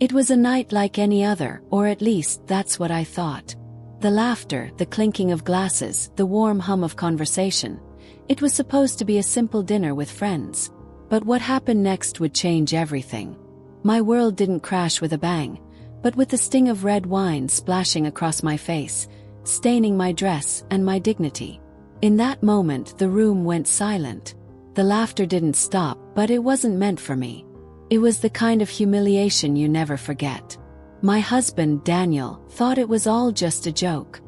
It was a night like any other, or at least that's what I thought. The laughter, the clinking of glasses, the warm hum of conversation. It was supposed to be a simple dinner with friends. But what happened next would change everything. My world didn't crash with a bang, but with the sting of red wine splashing across my face, staining my dress and my dignity. In that moment, the room went silent. The laughter didn't stop, but it wasn't meant for me. It was the kind of humiliation you never forget. My husband, Daniel, thought it was all just a joke.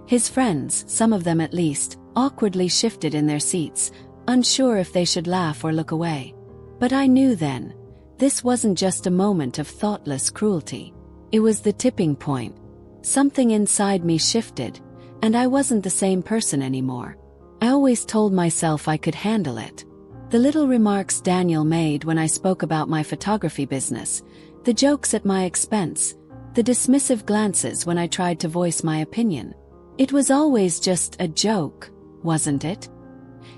His friends, some of them at least, awkwardly shifted in their seats, unsure if they should laugh or look away. But I knew then, this wasn't just a moment of thoughtless cruelty. It was the tipping point. Something inside me shifted, and I wasn't the same person anymore. I always told myself I could handle it. The little remarks Daniel made when I spoke about my photography business, the jokes at my expense, the dismissive glances when I tried to voice my opinion. It was always just a joke, wasn't it?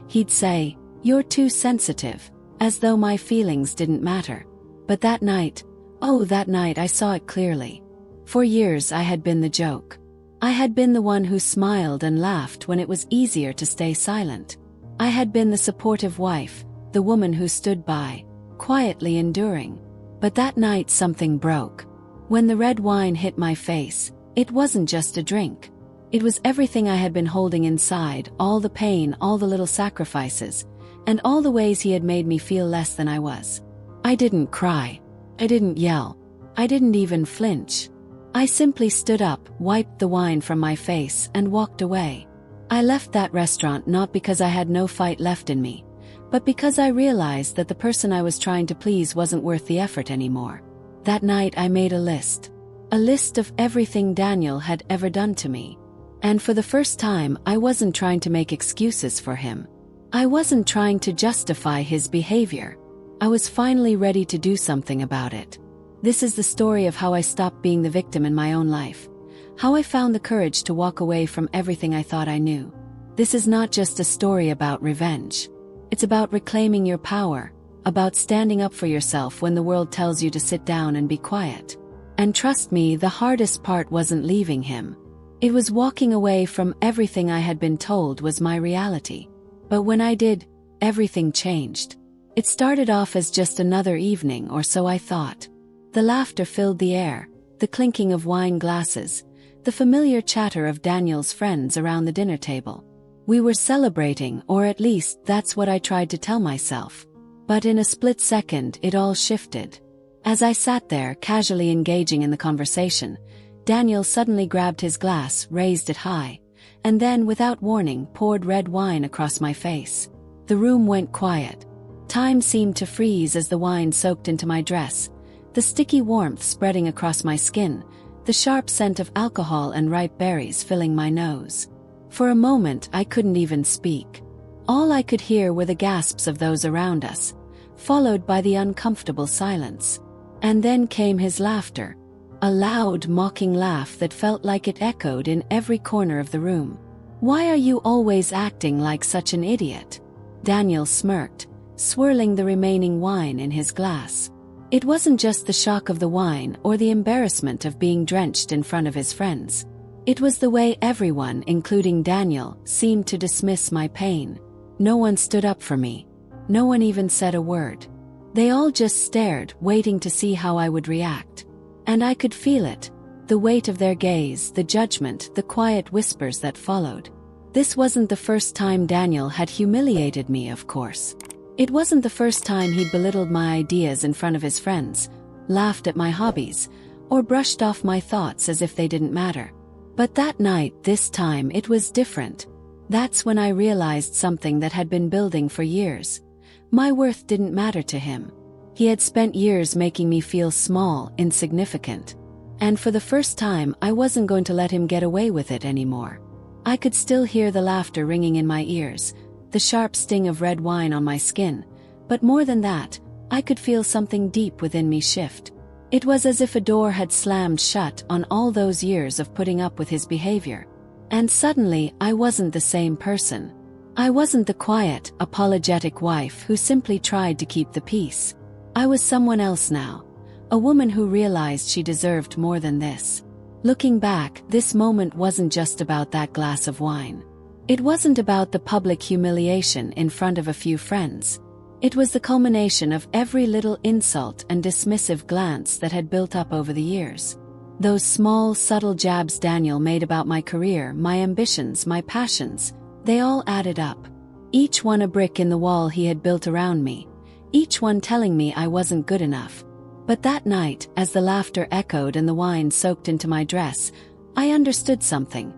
He'd say, "You're too sensitive," as though my feelings didn't matter. But that night, that night I saw it clearly. For years I had been the joke. I had been the one who smiled and laughed when it was easier to stay silent. I had been the supportive wife, the woman who stood by, quietly enduring. But that night something broke. When the red wine hit my face, it wasn't just a drink. It was everything I had been holding inside, all the pain, all the little sacrifices, and all the ways he had made me feel less than I was. I didn't cry. I didn't yell. I didn't even flinch. I simply stood up, wiped the wine from my face, and walked away. I left that restaurant not because I had no fight left in me, but because I realized that the person I was trying to please wasn't worth the effort anymore. That night I made a list of everything Daniel had ever done to me. And for the first time, I wasn't trying to make excuses for him. I wasn't trying to justify his behavior. I was finally ready to do something about it. This is the story of how I stopped being the victim in my own life. How I found the courage to walk away from everything I thought I knew. This is not just a story about revenge. It's about reclaiming your power, about standing up for yourself when the world tells you to sit down and be quiet. And trust me, the hardest part wasn't leaving him. It was walking away from everything I had been told was my reality. But when I did, everything changed. It started off as just another evening, or so I thought. The laughter filled the air, the clinking of wine glasses, the familiar chatter of Daniel's friends around the dinner table. We were celebrating, or at least that's what I tried to tell myself. But in a split second, it all shifted. As I sat there, casually engaging in the conversation, Daniel suddenly grabbed his glass, raised it high, and then, without warning, poured red wine across my face. The room went quiet. Time seemed to freeze as the wine soaked into my dress, the sticky warmth spreading across my skin, the sharp scent of alcohol and ripe berries filling my nose. For a moment, I couldn't even speak. All I could hear were the gasps of those around us, followed by the uncomfortable silence. And then came his laughter. A loud, mocking laugh that felt like it echoed in every corner of the room. "Why are you always acting like such an idiot?" Daniel smirked, swirling the remaining wine in his glass. It wasn't just the shock of the wine or the embarrassment of being drenched in front of his friends. It was the way everyone, including Daniel, seemed to dismiss my pain. No one stood up for me. No one even said a word. They all just stared, waiting to see how I would react. And I could feel it, the weight of their gaze, the judgment, the quiet whispers that followed. This wasn't the first time Daniel had humiliated me, of course. It wasn't the first time he'd belittled my ideas in front of his friends, laughed at my hobbies, or brushed off my thoughts as if they didn't matter. But that night, this time, it was different. That's when I realized something that had been building for years. My worth didn't matter to him. He had spent years making me feel small, insignificant. And for the first time, I wasn't going to let him get away with it anymore. I could still hear the laughter ringing in my ears, the sharp sting of red wine on my skin, but more than that, I could feel something deep within me shift. It was as if a door had slammed shut on all those years of putting up with his behavior. And suddenly, I wasn't the same person. I wasn't the quiet, apologetic wife who simply tried to keep the peace. I was someone else now. A woman who realized she deserved more than this. Looking back, this moment wasn't just about that glass of wine. It wasn't about the public humiliation in front of a few friends. It was the culmination of every little insult and dismissive glance that had built up over the years. Those small, subtle jabs Daniel made about my career, my ambitions, my passions, they all added up. Each one a brick in the wall he had built around me, each one telling me I wasn't good enough. But that night, as the laughter echoed and the wine soaked into my dress, I understood something.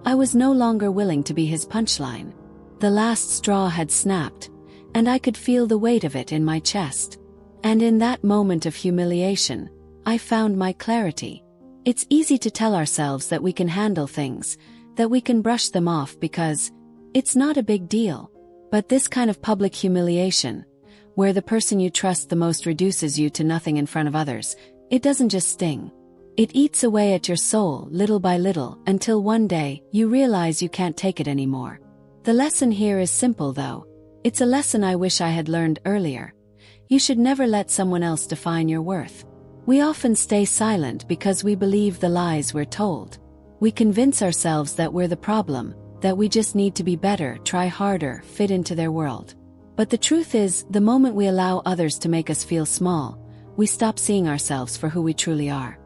I was no longer willing to be his punchline. The last straw had snapped, and I could feel the weight of it in my chest. And in that moment of humiliation, I found my clarity. It's easy to tell ourselves that we can handle things, that we can brush them off because it's not a big deal. But this kind of public humiliation, where the person you trust the most reduces you to nothing in front of others, it doesn't just sting. It eats away at your soul little by little until one day you realize you can't take it anymore. The lesson here is simple though. It's a lesson I wish I had learned earlier. You should never let someone else define your worth. We often stay silent because we believe the lies we're told. We convince ourselves that we're the problem, that we just need to be better, try harder, fit into their world. But the truth is, the moment we allow others to make us feel small, we stop seeing ourselves for who we truly are.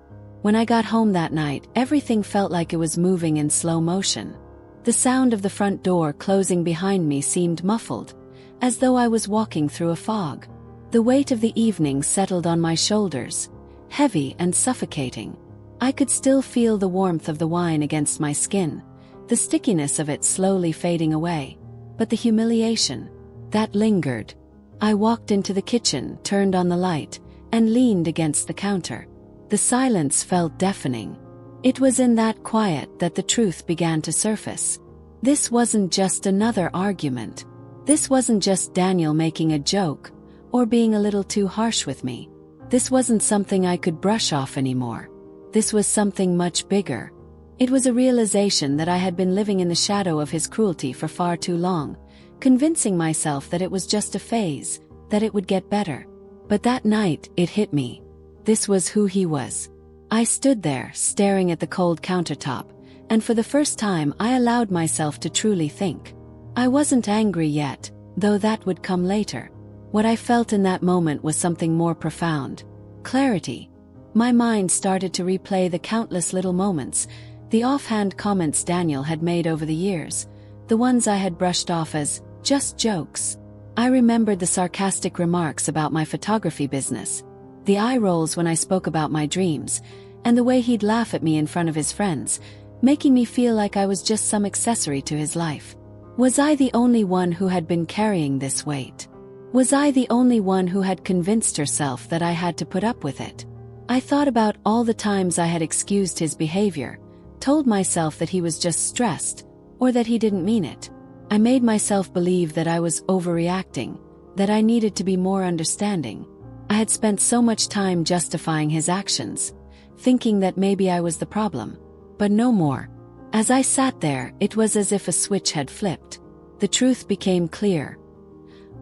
When I got home that night, everything felt like it was moving in slow motion. The sound of the front door closing behind me seemed muffled, as though I was walking through a fog. The weight of the evening settled on my shoulders, heavy and suffocating. I could still feel the warmth of the wine against my skin, the stickiness of it slowly fading away. But the humiliation, that lingered. I walked into the kitchen, turned on the light, and leaned against the counter. The silence felt deafening. It was in that quiet that the truth began to surface. This wasn't just another argument. This wasn't just Daniel making a joke, or being a little too harsh with me. This wasn't something I could brush off anymore. This was something much bigger. It was a realization that I had been living in the shadow of his cruelty for far too long, convincing myself that it was just a phase, that it would get better. But that night, it hit me. This was who he was. I stood there, staring at the cold countertop, and for the first time I allowed myself to truly think. I wasn't angry yet, though that would come later. What I felt in that moment was something more profound. Clarity. My mind started to replay the countless little moments, the offhand comments Daniel had made over the years, the ones I had brushed off as just jokes. I remembered the sarcastic remarks about my photography business, the eye rolls when I spoke about my dreams, and the way he'd laugh at me in front of his friends, making me feel like I was just some accessory to his life. Was I the only one who had been carrying this weight? Was I the only one who had convinced herself that I had to put up with it? I thought about all the times I had excused his behavior, told myself that he was just stressed, or that he didn't mean it. I made myself believe that I was overreacting, that I needed to be more understanding. I had spent so much time justifying his actions, thinking that maybe I was the problem. But no more. As I sat there, it was as if a switch had flipped. The truth became clear.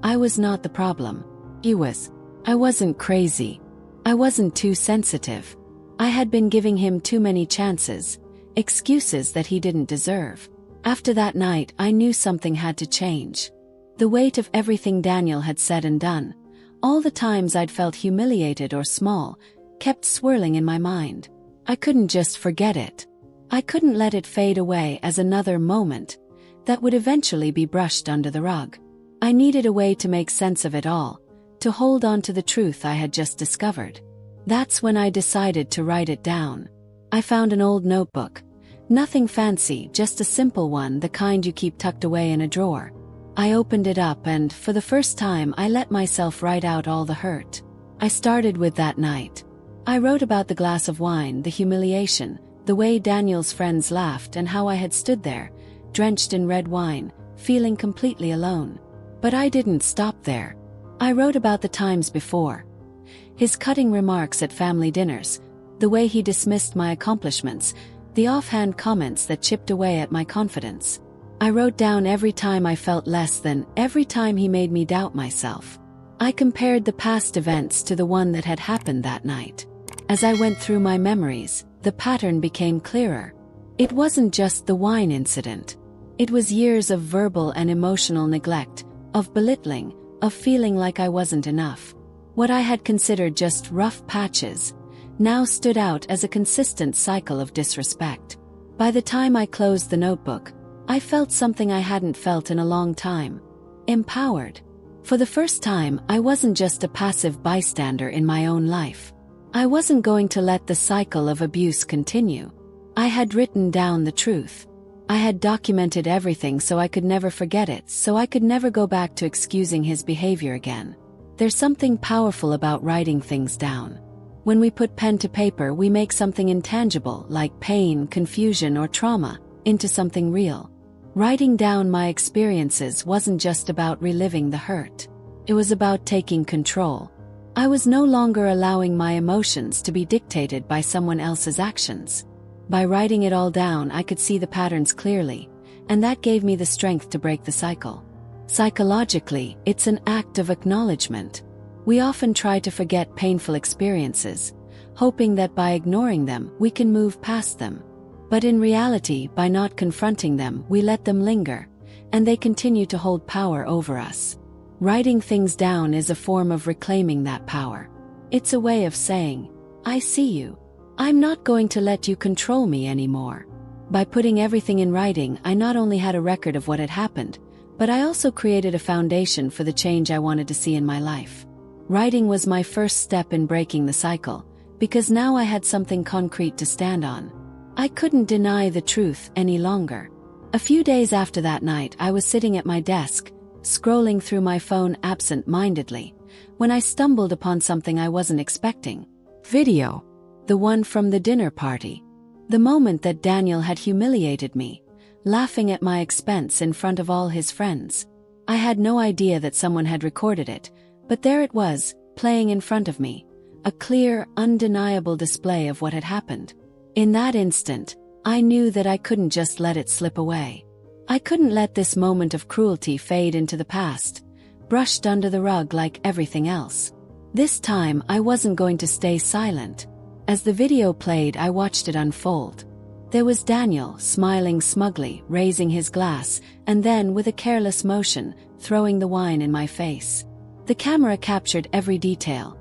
I was not the problem. He was. I wasn't crazy. I wasn't too sensitive. I had been giving him too many chances, excuses that he didn't deserve. After that night, I knew something had to change. The weight of everything Daniel had said and done, all the times I'd felt humiliated or small, kept swirling in my mind. I couldn't just forget it. I couldn't let it fade away as another moment that would eventually be brushed under the rug. I needed a way to make sense of it all, to hold on to the truth I had just discovered. That's when I decided to write it down. I found an old notebook. Nothing fancy, just a simple one, the kind you keep tucked away in a drawer. I opened it up and, for the first time, I let myself write out all the hurt. I started with that night. I wrote about the glass of wine, the humiliation, the way Daniel's friends laughed, and how I had stood there, drenched in red wine, feeling completely alone. But I didn't stop there. I wrote about the times before. His cutting remarks at family dinners, the way he dismissed my accomplishments, the offhand comments that chipped away at my confidence. I wrote down every time I felt less than, every time he made me doubt myself. I compared the past events to the one that had happened that night. As I went through my memories, the pattern became clearer. It wasn't just the wine incident. It was years of verbal and emotional neglect, of belittling, of feeling like I wasn't enough. What I had considered just rough patches now stood out as a consistent cycle of disrespect. By the time I closed the notebook, I felt something I hadn't felt in a long time. Empowered. For the first time, I wasn't just a passive bystander in my own life. I wasn't going to let the cycle of abuse continue. I had written down the truth. I had documented everything so I could never forget it, so I could never go back to excusing his behavior again. There's something powerful about writing things down. When we put pen to paper, we make something intangible, like pain, confusion, or trauma, into something real. Writing down my experiences wasn't just about reliving the hurt. It was about taking control. I was no longer allowing my emotions to be dictated by someone else's actions. By writing it all down, I could see the patterns clearly, and that gave me the strength to break the cycle. Psychologically, it's an act of acknowledgement. We often try to forget painful experiences, hoping that by ignoring them, we can move past them. But in reality, by not confronting them, we let them linger, and they continue to hold power over us. Writing things down is a form of reclaiming that power. It's a way of saying, I see you. I'm not going to let you control me anymore. By putting everything in writing, I not only had a record of what had happened, but I also created a foundation for the change I wanted to see in my life. Writing was my first step in breaking the cycle, because now I had something concrete to stand on. I couldn't deny the truth any longer. A few days after that night, I was sitting at my desk, scrolling through my phone absent-mindedly, when I stumbled upon something I wasn't expecting. Video. The one from the dinner party. The moment that Daniel had humiliated me, laughing at my expense in front of all his friends. I had no idea that someone had recorded it, but there it was, playing in front of me, a clear, undeniable display of what had happened. In that instant, I knew that I couldn't just let it slip away. I couldn't let this moment of cruelty fade into the past, brushed under the rug like everything else. This time, I wasn't going to stay silent. As the video played, I watched it unfold. There was Daniel, smiling smugly, raising his glass, and then, with a careless motion, throwing the wine in my face. The camera captured every detail.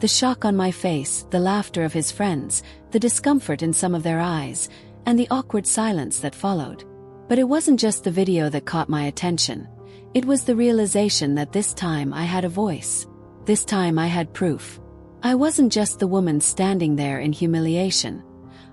The shock on my face, the laughter of his friends, the discomfort in some of their eyes, and the awkward silence that followed. But it wasn't just the video that caught my attention. It was the realization that this time I had a voice. This time I had proof. I wasn't just the woman standing there in humiliation,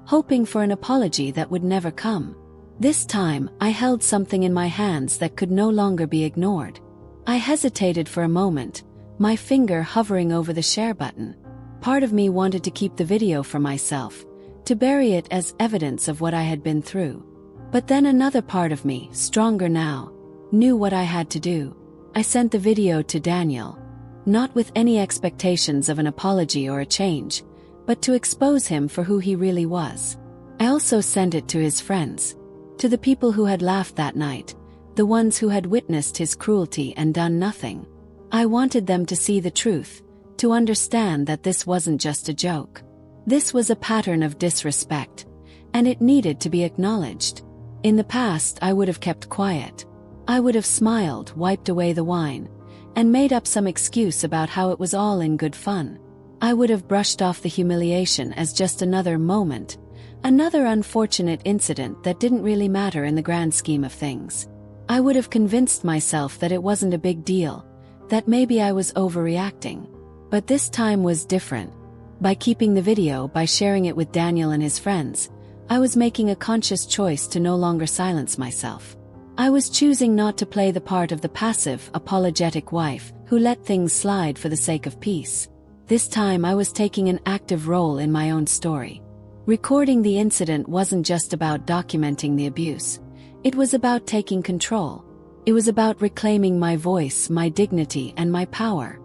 hoping for an apology that would never come. This time, I held something in my hands that could no longer be ignored. I hesitated for a moment, my finger hovering over the share button. Part of me wanted to keep the video for myself, to bury it as evidence of what I had been through. But then another part of me, stronger now, knew what I had to do. I sent the video to Daniel, not with any expectations of an apology or a change, but to expose him for who he really was. I also sent it to his friends, to the people who had laughed that night, the ones who had witnessed his cruelty and done nothing. I wanted them to see the truth, to understand that this wasn't just a joke. This was a pattern of disrespect, and it needed to be acknowledged. In the past, I would have kept quiet. I would have smiled, wiped away the wine, and made up some excuse about how it was all in good fun. I would have brushed off the humiliation as just another moment, another unfortunate incident that didn't really matter in the grand scheme of things. I would have convinced myself that it wasn't a big deal, that maybe I was overreacting. But this time was different. By keeping the video, by sharing it with Daniel and his friends, I was making a conscious choice to no longer silence myself. I was choosing not to play the part of the passive, apologetic wife who let things slide for the sake of peace. This time I was taking an active role in my own story. Recording the incident wasn't just about documenting the abuse. It was about taking control. It was about reclaiming my voice, my dignity, and my power.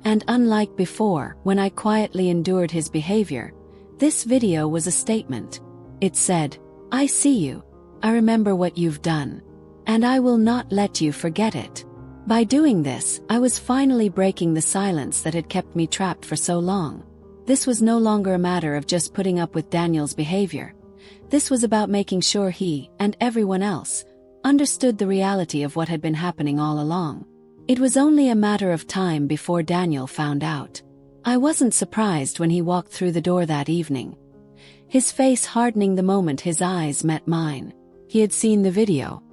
And unlike before, when I quietly endured his behavior, this video was a statement. It said, I see you. I remember what you've done. And I will not let you forget it. By doing this, I was finally breaking the silence that had kept me trapped for so long. This was no longer a matter of just putting up with Daniel's behavior. This was about making sure he, and everyone else, understood the reality of what had been happening all along. It was only a matter of time before Daniel found out. I wasn't surprised when he walked through the door that evening, his face hardening the moment his eyes met mine. He had seen the video.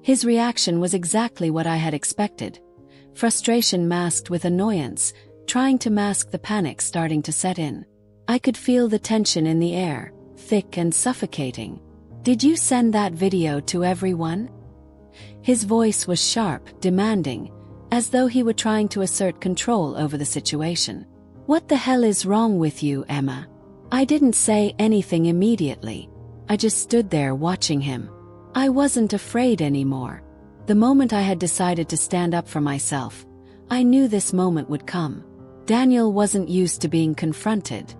His reaction was exactly what I had expected. Frustration masked with annoyance, trying to mask the panic starting to set in. I could feel the tension in the air, thick and suffocating. "Did you send that video to everyone?" His voice was sharp, demanding, as though he were trying to assert control over the situation. "What the hell is wrong with you, Emma?" I didn't say anything immediately. I just stood there watching him. I wasn't afraid anymore. The moment I had decided to stand up for myself, I knew this moment would come. Daniel wasn't used to being confronted.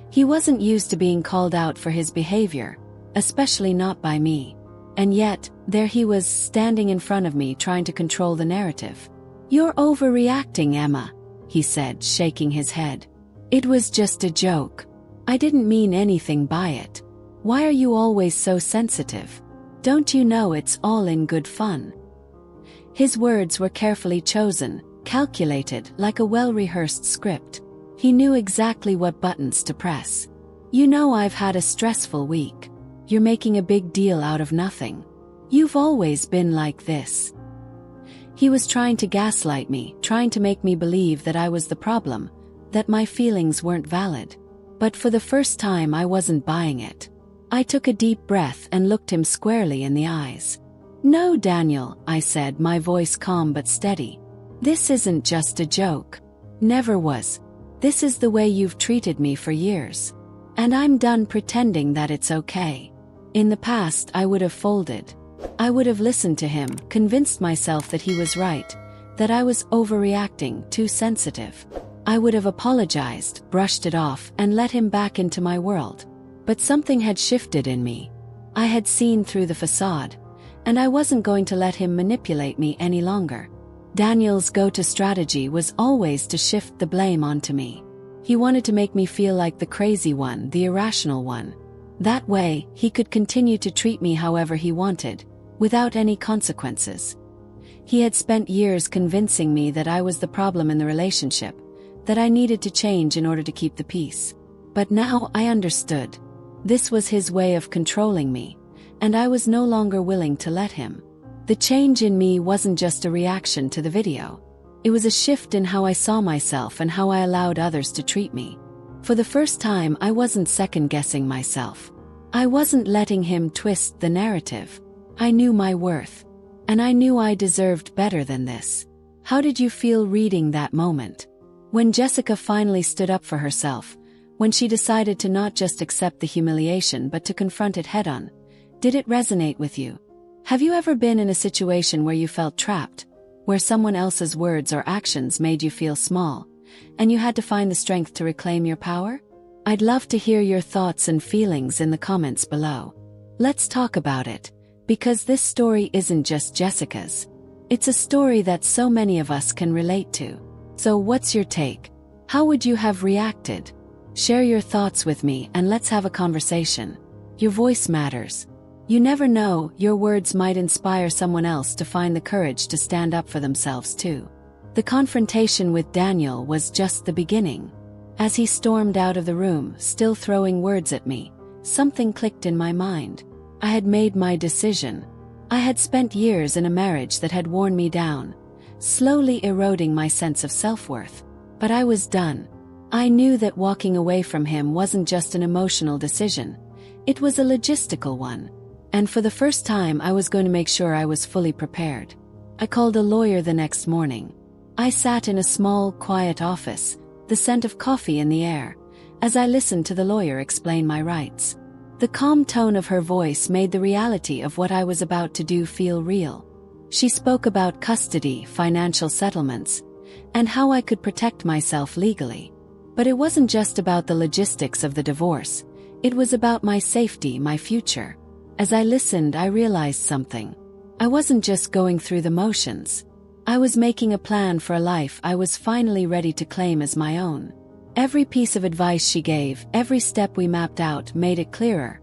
He wasn't used to being called out for his behavior, especially not by me. And yet, there he was, standing in front of me trying to control the narrative. "You're overreacting, Emma," he said, shaking his head. "It was just a joke. I didn't mean anything by it. Why are you always so sensitive? Don't you know it's all in good fun?" His words were carefully chosen, calculated, like a well-rehearsed script. He knew exactly what buttons to press. "You know I've had a stressful week. You're making a big deal out of nothing. You've always been like this." He was trying to gaslight me, trying to make me believe that I was the problem, that my feelings weren't valid. But for the first time I wasn't buying it. I took a deep breath and looked him squarely in the eyes. "No, Daniel," I said, my voice calm but steady. "This isn't just a joke. Never was. This is the way you've treated me for years. And I'm done pretending that it's okay." In the past I would have folded. I would have listened to him, convinced myself that he was right, that I was overreacting, too sensitive. I would have apologized, brushed it off, and let him back into my world. But something had shifted in me. I had seen through the facade, and I wasn't going to let him manipulate me any longer. Daniel's go-to strategy was always to shift the blame onto me. He wanted to make me feel like the crazy one, the irrational one. That way, he could continue to treat me however he wanted, without any consequences. He had spent years convincing me that I was the problem in the relationship, that I needed to change in order to keep the peace. But now I understood. This was his way of controlling me, and I was no longer willing to let him. The change in me wasn't just a reaction to the video. It was a shift in how I saw myself and how I allowed others to treat me. For the first time, I wasn't second-guessing myself. I wasn't letting him twist the narrative. I knew my worth. And I knew I deserved better than this. How did you feel reading that moment? When Jessica finally stood up for herself, when she decided to not just accept the humiliation but to confront it head-on, did it resonate with you? Have you ever been in a situation where you felt trapped, where someone else's words or actions made you feel small, and you had to find the strength to reclaim your power? I'd love to hear your thoughts and feelings in the comments below. Let's talk about it, because this story isn't just Jessica's. It's a story that so many of us can relate to. So what's your take? How would you have reacted? Share your thoughts with me and let's have a conversation. Your voice matters. You never know, your words might inspire someone else to find the courage to stand up for themselves too. The confrontation with Daniel was just the beginning. As he stormed out of the room, still throwing words at me, something clicked in my mind. I had made my decision. I had spent years in a marriage that had worn me down, slowly eroding my sense of self-worth. But I was done. I knew that walking away from him wasn't just an emotional decision. It was a logistical one. And for the first time, I was going to make sure I was fully prepared. I called a lawyer the next morning. I sat in a small, quiet office, the scent of coffee in the air, as I listened to the lawyer explain my rights. The calm tone of her voice made the reality of what I was about to do feel real. She spoke about custody, financial settlements, and how I could protect myself legally. But it wasn't just about the logistics of the divorce. It was about my safety, my future. As I listened, I realized something. I wasn't just going through the motions. I was making a plan for a life I was finally ready to claim as my own. Every piece of advice she gave, every step we mapped out made it clearer.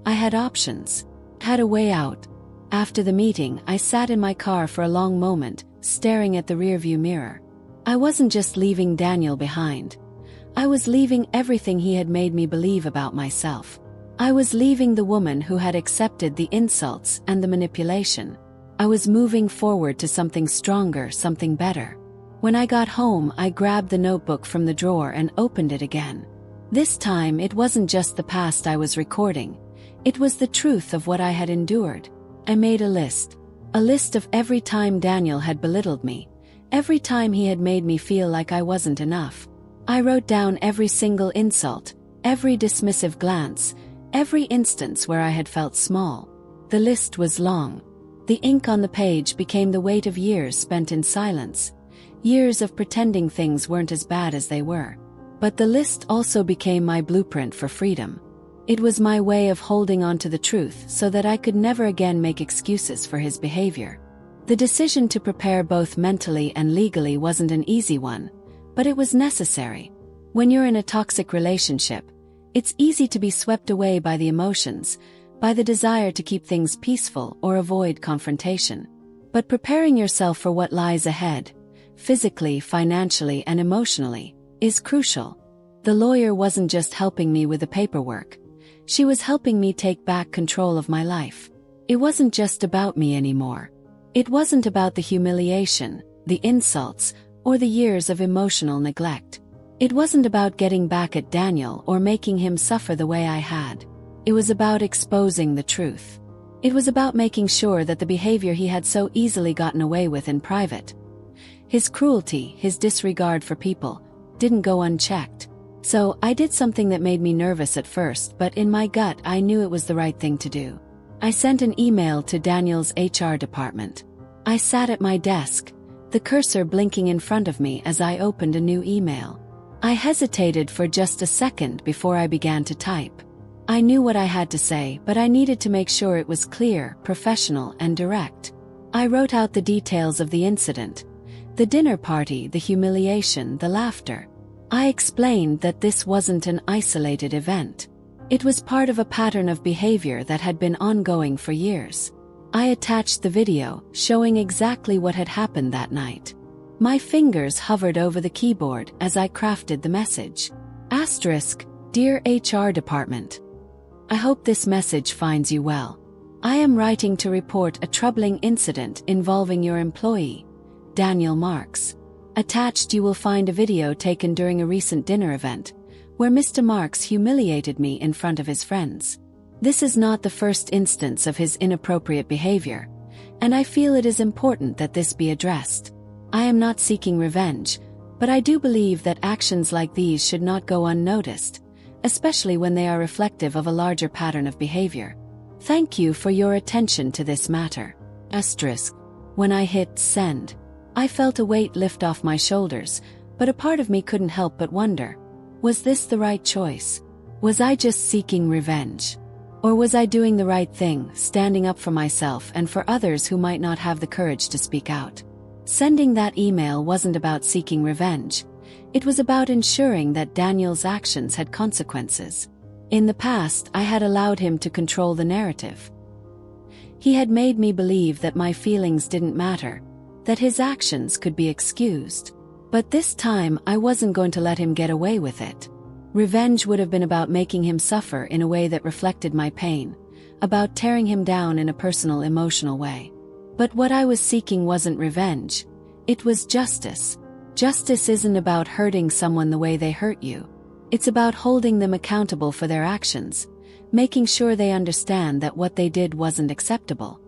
I had options. Had a way out. After the meeting, I sat in my car for a long moment, staring at the rearview mirror. I wasn't just leaving Daniel behind. I was leaving everything he had made me believe about myself. I was leaving the woman who had accepted the insults and the manipulation. I was moving forward to something stronger, something better. When I got home, I grabbed the notebook from the drawer and opened it again. This time, it wasn't just the past I was recording. It was the truth of what I had endured. I made a list of every time Daniel had belittled me, every time he had made me feel like I wasn't enough. I wrote down every single insult, every dismissive glance, every instance where I had felt small. The list was long. The ink on the page became the weight of years spent in silence, years of pretending things weren't as bad as they were. But the list also became my blueprint for freedom. It was my way of holding on to the truth so that I could never again make excuses for his behavior. The decision to prepare both mentally and legally wasn't an easy one, but it was necessary. When you're in a toxic relationship, it's easy to be swept away by the emotions, by the desire to keep things peaceful or avoid confrontation. But preparing yourself for what lies ahead, physically, financially, and emotionally, is crucial. The lawyer wasn't just helping me with the paperwork. She was helping me take back control of my life. It wasn't just about me anymore. It wasn't about the humiliation, the insults, or the years of emotional neglect. It wasn't about getting back at Daniel or making him suffer the way I had. It was about exposing the truth. It was about making sure that the behavior he had so easily gotten away with in private, his cruelty, his disregard for people, didn't go unchecked. So I did something that made me nervous at first, but in my gut I knew it was the right thing to do. I sent an email to Daniel's HR department. I sat at my desk, the cursor blinking in front of me as I opened a new email. I hesitated for just a second before I began to type. I knew what I had to say, but I needed to make sure it was clear, professional, and direct. I wrote out the details of the incident, the dinner party, the humiliation, the laughter. I explained that this wasn't an isolated event. It was part of a pattern of behavior that had been ongoing for years. I attached the video, showing exactly what had happened that night. My fingers hovered over the keyboard as I crafted the message. Asterisk, Dear HR Department. I hope this message finds you well. I am writing to report a troubling incident involving your employee, Daniel Marks. Attached you will find a video taken during a recent dinner event, where Mr. Marks humiliated me in front of his friends. This is not the first instance of his inappropriate behavior, and I feel it is important that this be addressed. I am not seeking revenge, but I do believe that actions like these should not go unnoticed, especially when they are reflective of a larger pattern of behavior. Thank you for your attention to this matter. Asterisk. When I hit send, I felt a weight lift off my shoulders, but a part of me couldn't help but wonder, was this the right choice? Was I just seeking revenge? Or was I doing the right thing, standing up for myself and for others who might not have the courage to speak out? Sending that email wasn't about seeking revenge. It was about ensuring that Daniel's actions had consequences. In the past, I had allowed him to control the narrative. He had made me believe that my feelings didn't matter, that his actions could be excused. But this time, I wasn't going to let him get away with it. Revenge would have been about making him suffer in a way that reflected my pain, about tearing him down in a personal, emotional way. But what I was seeking wasn't revenge. It was justice. Justice isn't about hurting someone the way they hurt you. It's about holding them accountable for their actions, making sure they understand that what they did wasn't acceptable.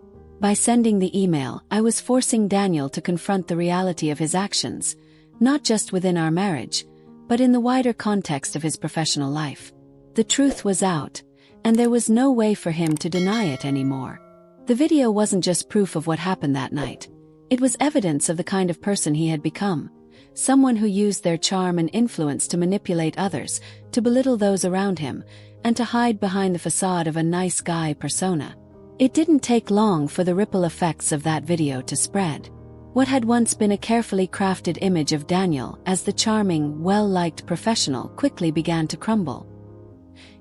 By sending the email, I was forcing Daniel to confront the reality of his actions, not just within our marriage, but in the wider context of his professional life. The truth was out, and there was no way for him to deny it anymore. The video wasn't just proof of what happened that night. It was evidence of the kind of person he had become, someone who used their charm and influence to manipulate others, to belittle those around him, and to hide behind the facade of a nice guy persona. It didn't take long for the ripple effects of that video to spread. What had once been a carefully crafted image of Daniel as the charming, well-liked professional quickly began to crumble.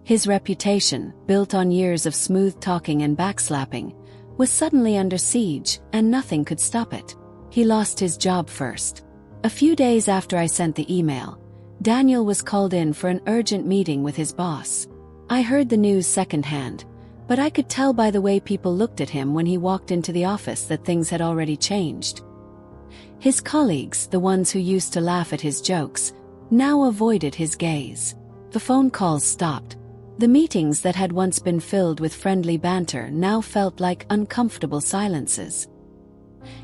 His reputation, built on years of smooth talking and backslapping, was suddenly under siege, and nothing could stop it. He lost his job first. A few days after I sent the email, Daniel was called in for an urgent meeting with his boss. I heard the news secondhand, but I could tell by the way people looked at him when he walked into the office that things had already changed. His colleagues, the ones who used to laugh at his jokes, now avoided his gaze. The phone calls stopped. The meetings that had once been filled with friendly banter now felt like uncomfortable silences.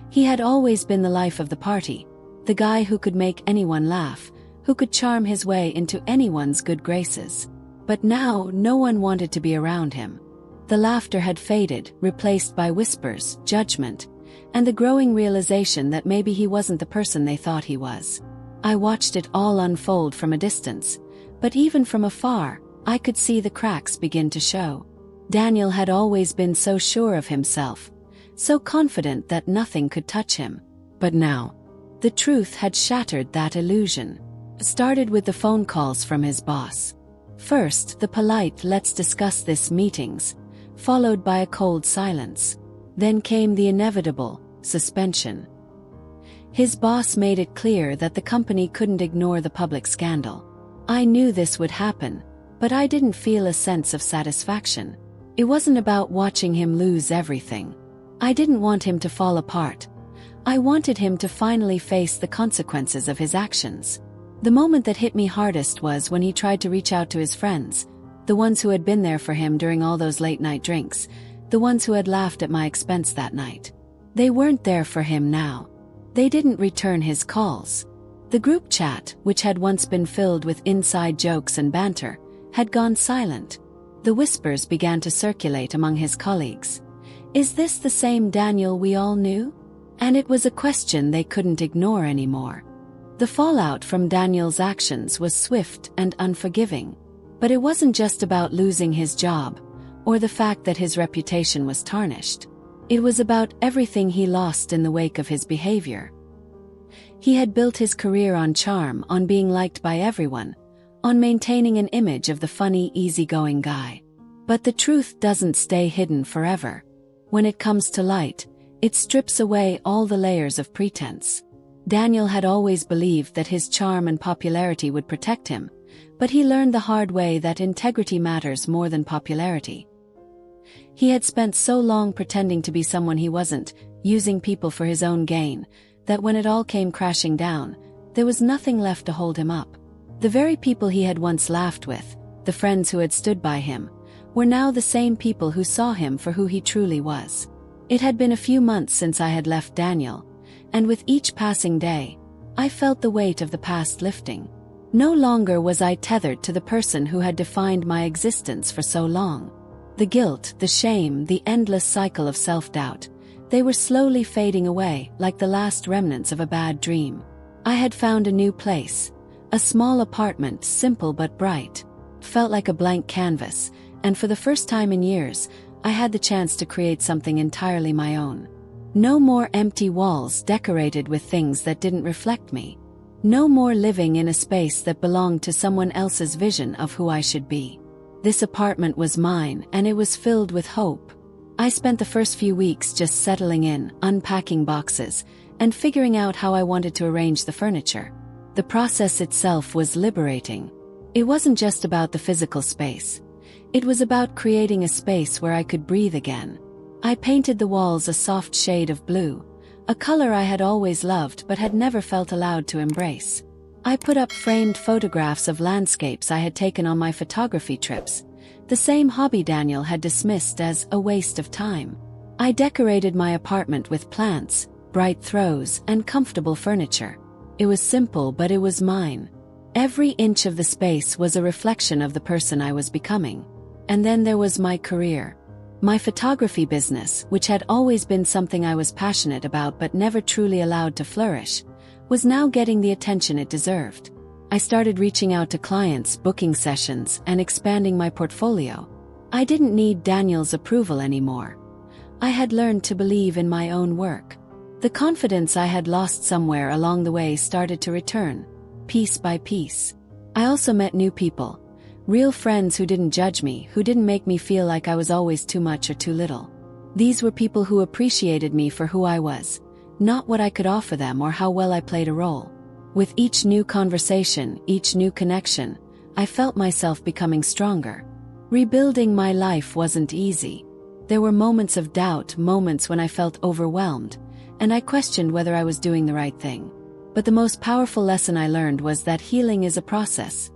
He had always been the life of the party, the guy who could make anyone laugh, who could charm his way into anyone's good graces. But now no one wanted to be around him. The laughter had faded, replaced by whispers, judgment, and the growing realization that maybe he wasn't the person they thought he was. I watched it all unfold from a distance, but even from afar, I could see the cracks begin to show. Daniel had always been so sure of himself, so confident that nothing could touch him. But now, the truth had shattered that illusion. It started with the phone calls from his boss. First, the polite "let's discuss this" meetings, followed by a cold silence. Then came the inevitable suspension. His boss made it clear that the company couldn't ignore the public scandal. I knew this would happen, but I didn't feel a sense of satisfaction. It wasn't about watching him lose everything. I didn't want him to fall apart. I wanted him to finally face the consequences of his actions. The moment that hit me hardest was when he tried to reach out to his friends, the ones who had been there for him during all those late-night drinks, the ones who had laughed at my expense that night. They weren't there for him now. They didn't return his calls. The group chat, which had once been filled with inside jokes and banter, had gone silent. The whispers began to circulate among his colleagues. Is this the same Daniel we all knew? And it was a question they couldn't ignore anymore. The fallout from Daniel's actions was swift and unforgiving. But it wasn't just about losing his job, or the fact that his reputation was tarnished. It was about everything he lost in the wake of his behavior. He had built his career on charm, on being liked by everyone, on maintaining an image of the funny, easygoing guy. But the truth doesn't stay hidden forever. When it comes to light, it strips away all the layers of pretense. Daniel had always believed that his charm and popularity would protect him, but he learned the hard way that integrity matters more than popularity. He had spent so long pretending to be someone he wasn't, using people for his own gain, that when it all came crashing down, there was nothing left to hold him up. The very people he had once laughed with, the friends who had stood by him, were now the same people who saw him for who he truly was. It had been a few months since I had left Daniel, and with each passing day, I felt the weight of the past lifting. No longer was I tethered to the person who had defined my existence for so long. The guilt, the shame, the endless cycle of self-doubt, they were slowly fading away like the last remnants of a bad dream. I had found a new place, a small apartment, simple but bright. It felt like a blank canvas, and for the first time in years, I had the chance to create something entirely my own. No more empty walls decorated with things that didn't reflect me. No more living in a space that belonged to someone else's vision of who I should be. This apartment was mine, and it was filled with hope. I spent the first few weeks just settling in, unpacking boxes, and figuring out how I wanted to arrange the furniture. The process itself was liberating. It wasn't just about the physical space. It was about creating a space where I could breathe again. I painted the walls a soft shade of blue, a color I had always loved but had never felt allowed to embrace. I put up framed photographs of landscapes I had taken on my photography trips, the same hobby Daniel had dismissed as a waste of time. I decorated my apartment with plants, bright throws, and comfortable furniture. It was simple, but it was mine. Every inch of the space was a reflection of the person I was becoming. And then there was my career. My photography business, which had always been something I was passionate about but never truly allowed to flourish, was now getting the attention it deserved. I started reaching out to clients, booking sessions, and expanding my portfolio. I didn't need Daniel's approval anymore. I had learned to believe in my own work. The confidence I had lost somewhere along the way started to return, piece by piece. I also met new people, real friends who didn't judge me, who didn't make me feel like I was always too much or too little. These were people who appreciated me for who I was, not what I could offer them or how well I played a role. With each new conversation, each new connection, I felt myself becoming stronger. Rebuilding my life wasn't easy. There were moments of doubt, moments when I felt overwhelmed, and I questioned whether I was doing the right thing. But the most powerful lesson I learned was that healing is a process,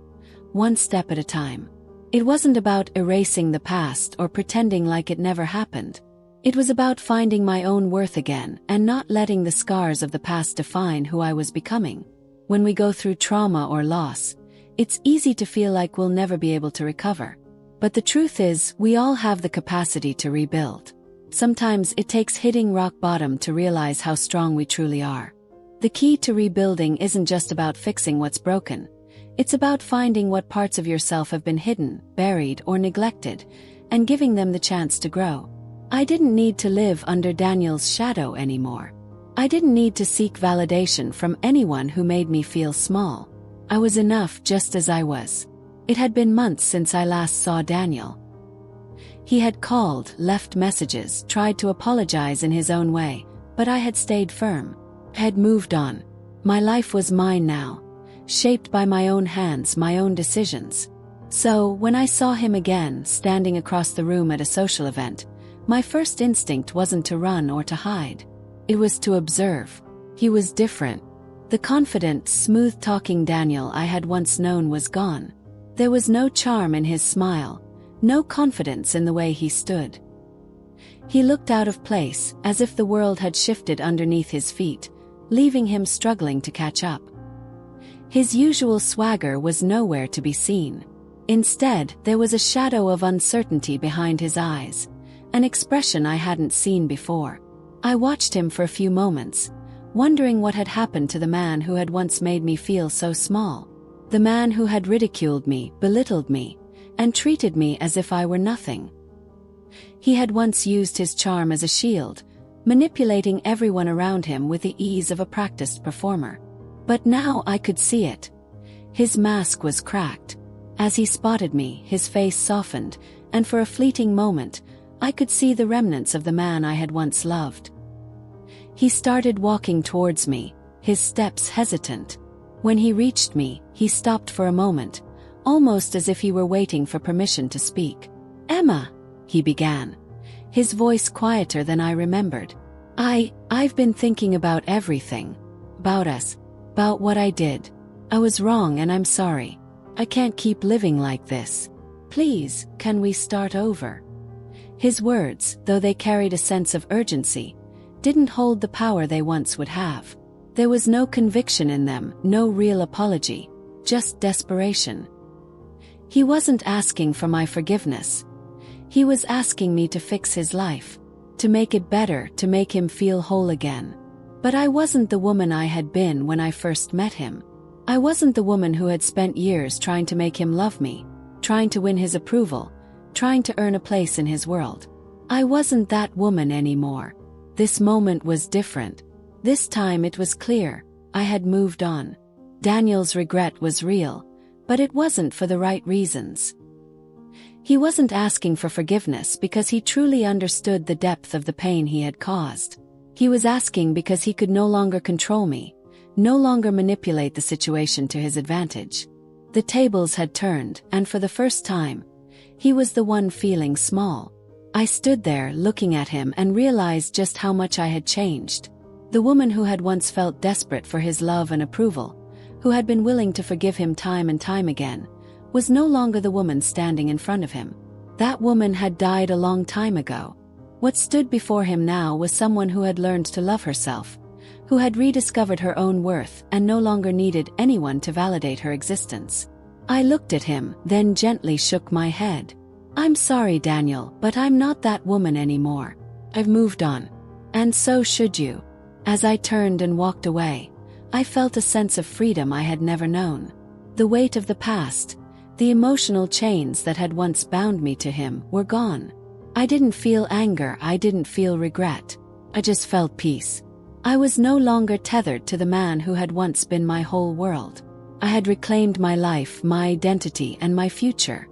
one step at a time. It wasn't about erasing the past or pretending like it never happened. It was about finding my own worth again and not letting the scars of the past define who I was becoming. When we go through trauma or loss, it's easy to feel like we'll never be able to recover. But the truth is, we all have the capacity to rebuild. Sometimes it takes hitting rock bottom to realize how strong we truly are. The key to rebuilding isn't just about fixing what's broken. It's about finding what parts of yourself have been hidden, buried, or neglected, and giving them the chance to grow. I didn't need to live under Daniel's shadow anymore. I didn't need to seek validation from anyone who made me feel small. I was enough just as I was. It had been months since I last saw Daniel. He had called, left messages, tried to apologize in his own way, but I had stayed firm. I had moved on. My life was mine now, shaped by my own hands, my own decisions. So, when I saw him again, standing across the room at a social event, my first instinct wasn't to run or to hide. It was to observe. He was different. The confident, smooth-talking Daniel I had once known was gone. There was no charm in his smile, no confidence in the way he stood. He looked out of place, as if the world had shifted underneath his feet, leaving him struggling to catch up. His usual swagger was nowhere to be seen. Instead, there was a shadow of uncertainty behind his eyes, an expression I hadn't seen before. I watched him for a few moments, wondering what had happened to the man who had once made me feel so small. The man who had ridiculed me, belittled me, and treated me as if I were nothing. He had once used his charm as a shield, manipulating everyone around him with the ease of a practiced performer. But now I could see it. His mask was cracked. As he spotted me, his face softened, and for a fleeting moment, I could see the remnants of the man I had once loved. He started walking towards me, his steps hesitant. When he reached me, he stopped for a moment, almost as if he were waiting for permission to speak. "Emma," he began, his voice quieter than I remembered. I've been thinking about everything. About us. About what I did. I was wrong and I'm sorry. I can't keep living like this. Please, can we start over?" His words, though they carried a sense of urgency, didn't hold the power they once would have. There was no conviction in them, no real apology, just desperation. He wasn't asking for my forgiveness. He was asking me to fix his life, to make it better, to make him feel whole again. But I wasn't the woman I had been when I first met him. I wasn't the woman who had spent years trying to make him love me, trying to win his approval, trying to earn a place in his world. I wasn't that woman anymore. This moment was different. This time it was clear. I had moved on. Daniel's regret was real, but it wasn't for the right reasons. He wasn't asking for forgiveness because he truly understood the depth of the pain he had caused. He was asking because he could no longer control me, no longer manipulate the situation to his advantage. The tables had turned, and for the first time, he was the one feeling small. I stood there looking at him and realized just how much I had changed. The woman who had once felt desperate for his love and approval, who had been willing to forgive him time and time again, was no longer the woman standing in front of him. That woman had died a long time ago. What stood before him now was someone who had learned to love herself, who had rediscovered her own worth and no longer needed anyone to validate her existence. I looked at him, then gently shook my head. "I'm sorry, Daniel, but I'm not that woman anymore. I've moved on. And so should you." As I turned and walked away, I felt a sense of freedom I had never known. The weight of the past, the emotional chains that had once bound me to him, were gone. I didn't feel anger, I didn't feel regret. I just felt peace. I was no longer tethered to the man who had once been my whole world. I had reclaimed my life, my identity, and my future.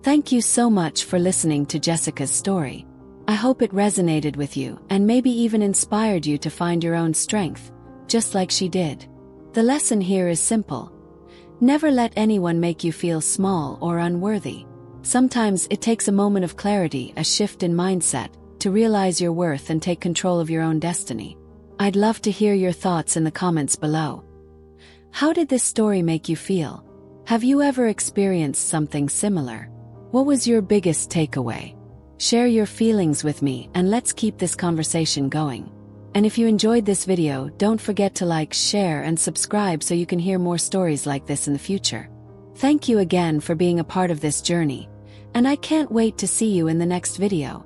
Thank you so much for listening to Jessica's story. I hope it resonated with you and maybe even inspired you to find your own strength, just like she did. The lesson here is simple. Never let anyone make you feel small or unworthy. Sometimes it takes a moment of clarity, a shift in mindset, to realize your worth and take control of your own destiny. I'd love to hear your thoughts in the comments below. How did this story make you feel? Have you ever experienced something similar? What was your biggest takeaway? Share your feelings with me and let's keep this conversation going. And if you enjoyed this video, don't forget to like, share, and subscribe so you can hear more stories like this in the future. Thank you again for being a part of this journey, and I can't wait to see you in the next video.